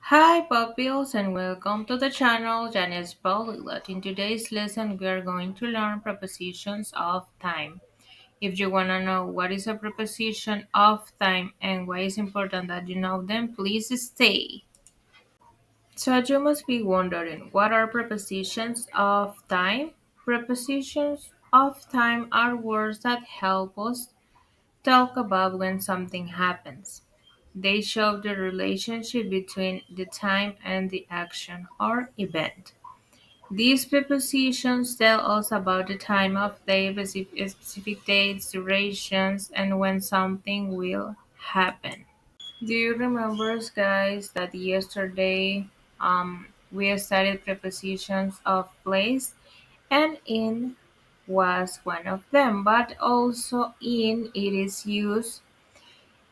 Hi pupils and welcome to the channel Janice Polyglot. In today's lesson we are going to learn prepositions of time. If you want to know what is a preposition of time and why it's important that you know them, please stay. So you must be wondering, what are prepositions of time? Prepositions of time are words that help us talk about when something happens. They show the relationship between the time and the action or event. These prepositions tell us about the time of day, specific dates, durations, and when something will happen. Do you remember, guys, that yesterday we studied prepositions of place, and in was one of them, but also in it is used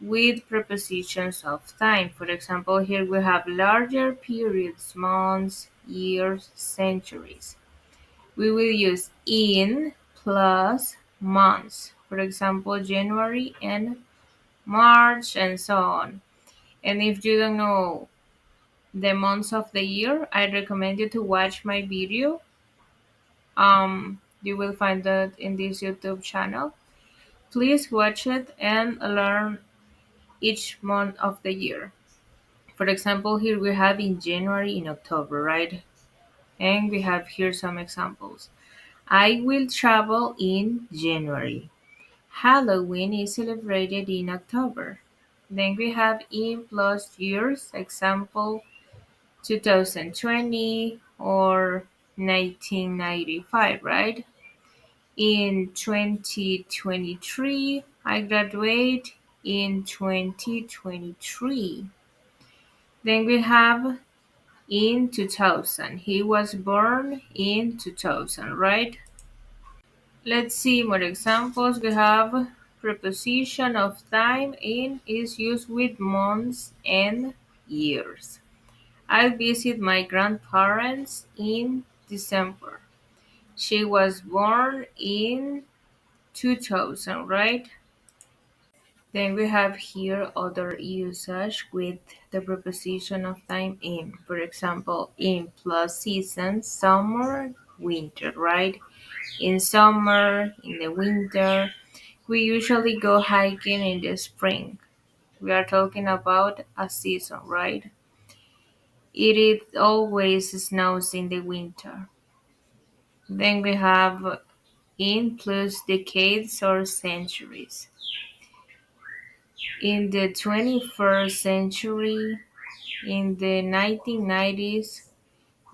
with prepositions of time. For example, here we have larger periods, months, years, centuries. We will use in plus months. For example, January and March and so on. And if you don't know the months of the year, I recommend you to watch my video. You will find that in this YouTube channel. Please watch it and learn each month of the year. For example, here we have in January, in October, right? And we have here some examples. I will travel in January. Halloween is celebrated in October. Then we have in plus years, example 2020 or 1995, right? In 2023, I graduate in 2023. Then we have in 2000. He was born in 2000, right? Let's see more examples. We have preposition of time in is used with months and years. I visit my grandparents in December. She was born in 2000, right? Then we have here other usage with the preposition of time in. For example, in plus seasons, summer, winter, right? In summer, in the winter, we usually go hiking in the spring. We are talking about a season, right? It always snows in the winter. Then we have in plus decades or centuries. In the 21st century, in the 1990s,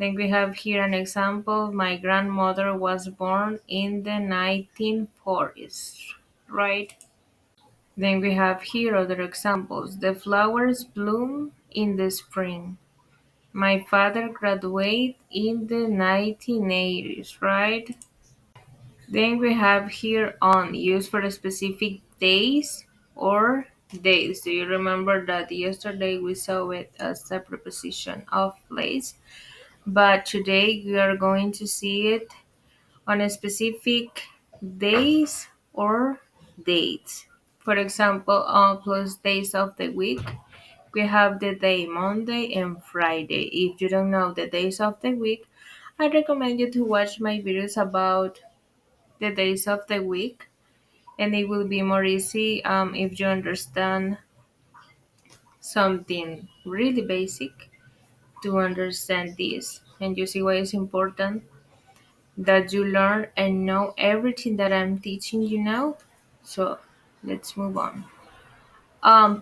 then we have here an example. My grandmother was born in the 1940s, right? Then we have here other examples. The flowers bloom in the spring. My father graduated in the 1980s, right? Then we have here on, used for specific days or days. Do you remember that yesterday we saw it as a preposition of place? But today we are going to see it on a specific days or dates. For example, on plus days of the week, we have the day Monday and Friday. If you don't know the days of the week, I recommend you to watch my videos about the days of the week, and it will be more easy if you understand something really basic to understand this. And you see why it's important that you learn and know everything that I'm teaching you now. So let's move on.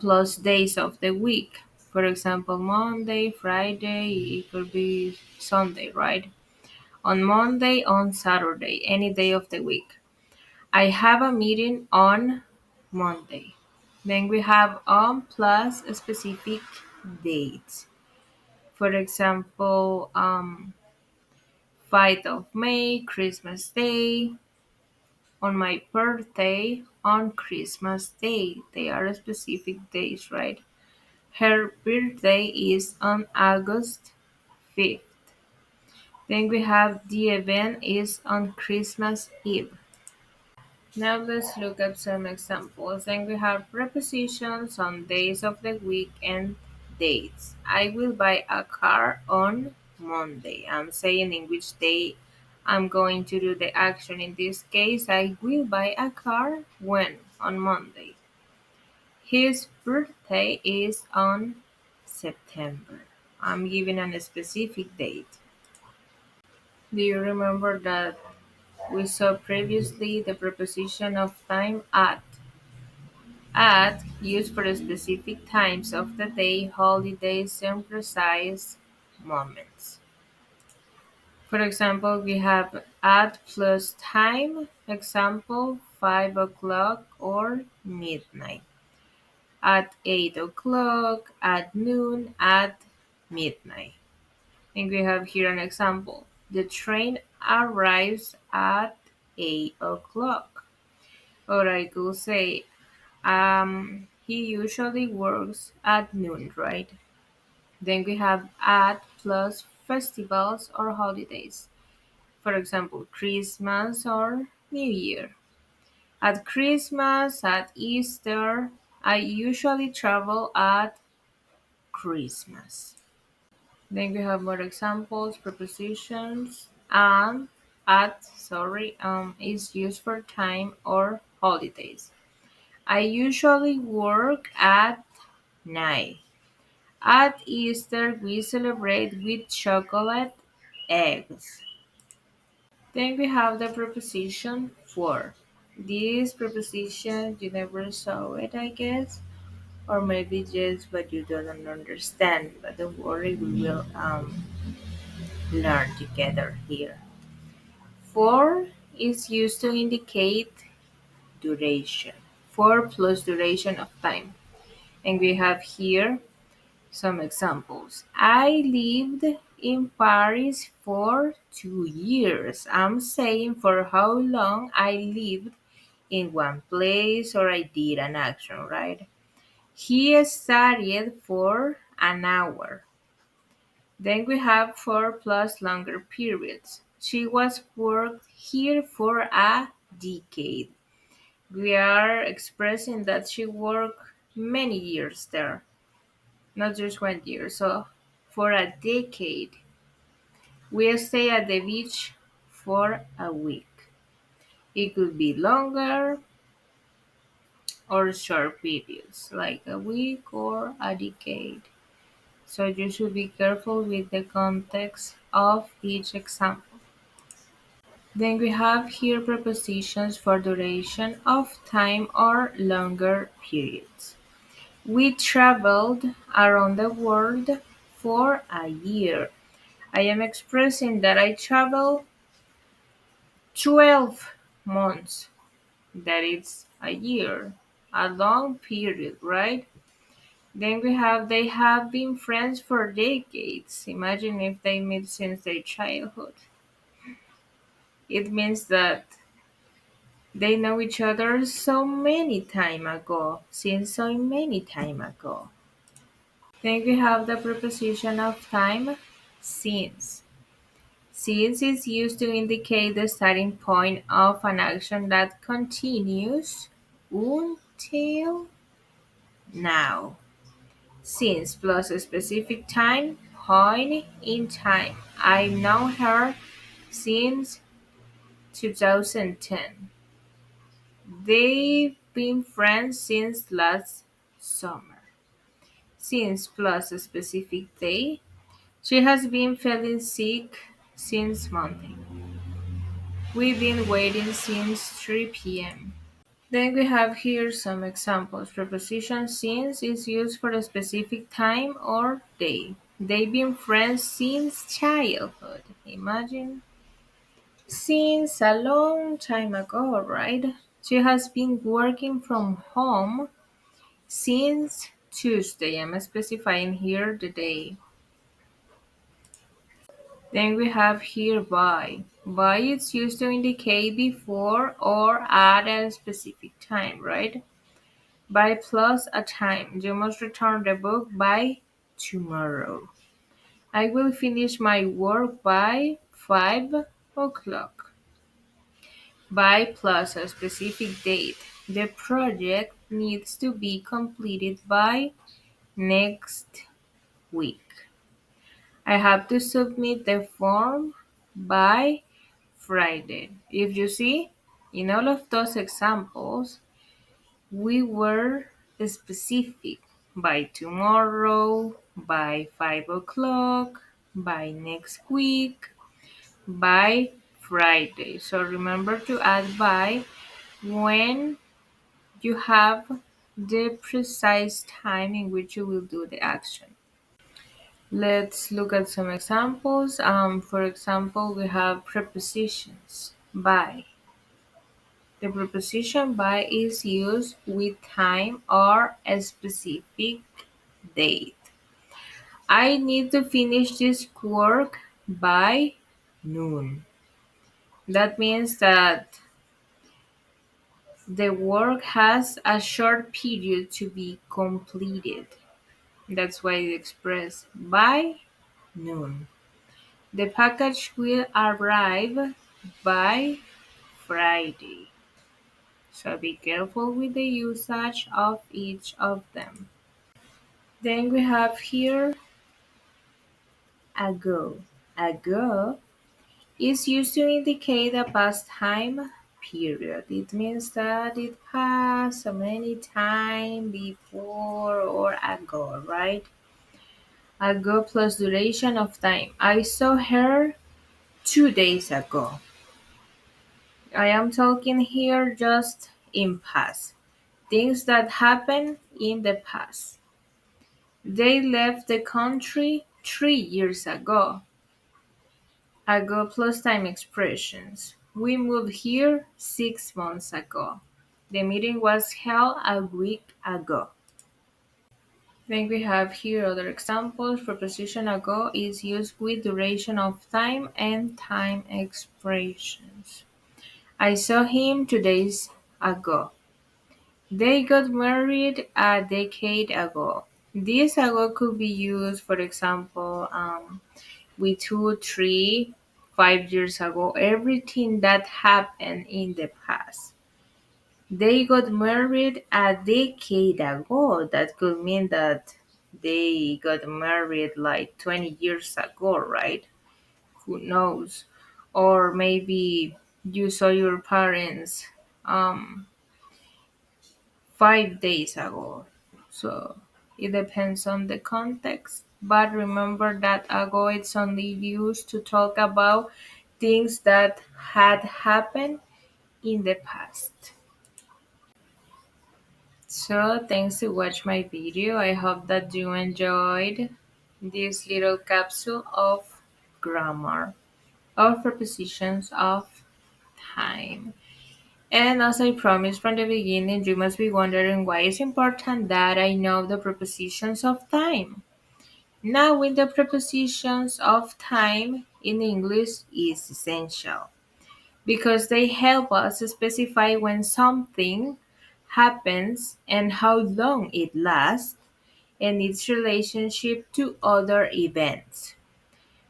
Plus days of the week. For example, Monday, Friday, it could be Sunday, right? On Monday, on Saturday, any day of the week. I have a meeting on Monday. Then we have on plus specific dates. For example, 5th of May, Christmas Day, on my birthday, on Christmas Day. They are specific days, right? Her birthday is on August 5th. Then we have the event is on Christmas Eve. Now let's look at some examples. Then we have prepositions on days of the week and dates. I will buy a car on Monday. I'm saying in which day I'm going to do the action. In this case, I will buy a car when? On Monday. His birthday is on September. I'm giving a specific date. Do you remember that we saw previously the preposition of time at? At used for specific times of the day, holidays, and precise moments. For example, we have at plus time, example 5 o'clock or midnight. At 8 o'clock, at noon, at midnight. And we have here an example. The train arrives at 8 o'clock. Or I could say, he usually works at noon, right? Then we have at plus festivals or holidays. For example, Christmas or New Year. At Christmas, at Easter, I usually travel at Christmas. Then we have more examples, prepositions, and is used for time or holidays. I usually work at night. At Easter, we celebrate with chocolate eggs. Then we have the preposition for. This preposition, you never saw it, I guess, or maybe just but you don't understand. But don't worry, we will learn together here. For is used to indicate duration. For plus duration of time. And we have here some examples. I lived in Paris for 2 years. I'm saying for how long I lived in one place or I did an action, right? He studied for an hour. Then we have for plus longer periods. She was worked here for a decade. We are expressing that she worked many years there, not just 1 year. So for a decade, we stay at the beach for a week. It could be longer or short periods, like a week or a decade. So you should be careful with the context of each example. Then we have here prepositions for duration of time or longer periods. We traveled around the world for a year. I am expressing that I traveled 12 months. That is a year, a long period, right? Then we have they have been friends for decades. Imagine if they met since their childhood. It means that they know each other so many time ago, since so many time ago. Then we have the preposition of time, since. Since is used to indicate the starting point of an action that continues until now. Since plus a specific time, point in time. I've known her since 2010. They've been friends since last summer. Since plus a specific day. She has been feeling sick since Monday. We've been waiting since 3 p.m. Then we have here some examples. Preposition since is used for a specific time or day. They've been friends since childhood. Imagine. Since a long time ago, right? She has been working from home since Tuesday. I'm specifying here the day. Then we have here by. By is used to indicate before or at a specific time, right? By plus a time. You must return the book by tomorrow. I will finish my work by 5 o'clock. By plus a specific date. The project needs to be completed by next week. I have to submit the form by Friday. If you see, in all of those examples, we were specific by tomorrow, by 5 o'clock, by next week, by Friday. So remember to add by when you have the precise time in which you will do the action. Let's look at some examples. For example, we have prepositions. By. The preposition by is used with time or a specific date. I need to finish this work by noon. That means that the work has a short period to be completed. That's why it expressed by noon. The package will arrive by Friday. So be careful with the usage of each of them. Then we have here ago. Ago is used to indicate a past time period. It means that it passed so many time before or ago, right? Ago plus duration of time. I saw her 2 days ago. I am talking here just in past. Things that happened in the past. They left the country 3 years ago. Ago plus time expressions. We moved here 6 months ago. The meeting was held a week ago. Then we have here other examples. Preposition ago is used with duration of time and time expressions. I saw him 2 days ago. They got married a decade ago. This ago could be used, for example, with 2, 3, 5 years ago, everything that happened in the past. They got married a decade ago. That could mean that they got married like 20 years ago, right? Who knows? Or maybe you saw your parents um, 5 days ago. So it depends on the context. But remember that ago it's only used to talk about things that had happened in the past. So thanks to watch my video. I hope that you enjoyed this little capsule of grammar of prepositions of time. And as I promised from the beginning, you must be wondering why it's important that I know the prepositions of time. Knowing the prepositions of time in English is essential because they help us specify when something happens and how long it lasts and its relationship to other events.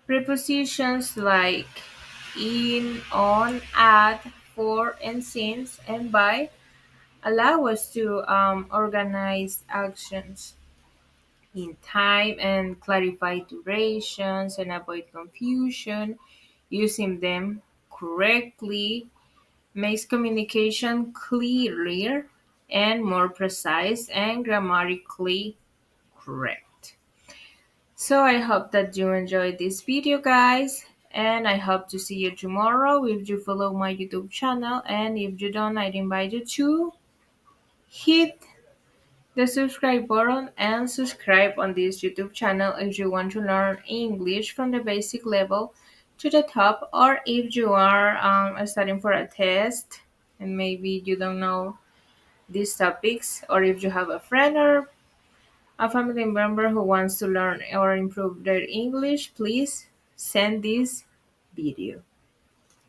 Prepositions like in, on, at, for, and since, and by allow us to organize actions in time and clarify durations and avoid confusion. Using them correctly makes communication clearer and more precise and grammatically correct. So I hope that you enjoyed this video, guys, and I hope to see you tomorrow if you follow my YouTube channel, and if you don't, I invite you to hit the subscribe button and subscribe on this YouTube channel if you want to learn English from the basic level to the top, or if you are studying for a test and maybe you don't know these topics, or if you have a friend or a family member who wants to learn or improve their English, please send this video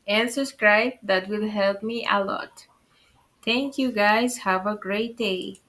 and subscribe. That will help me a lot. Thank you guys. Have a great day.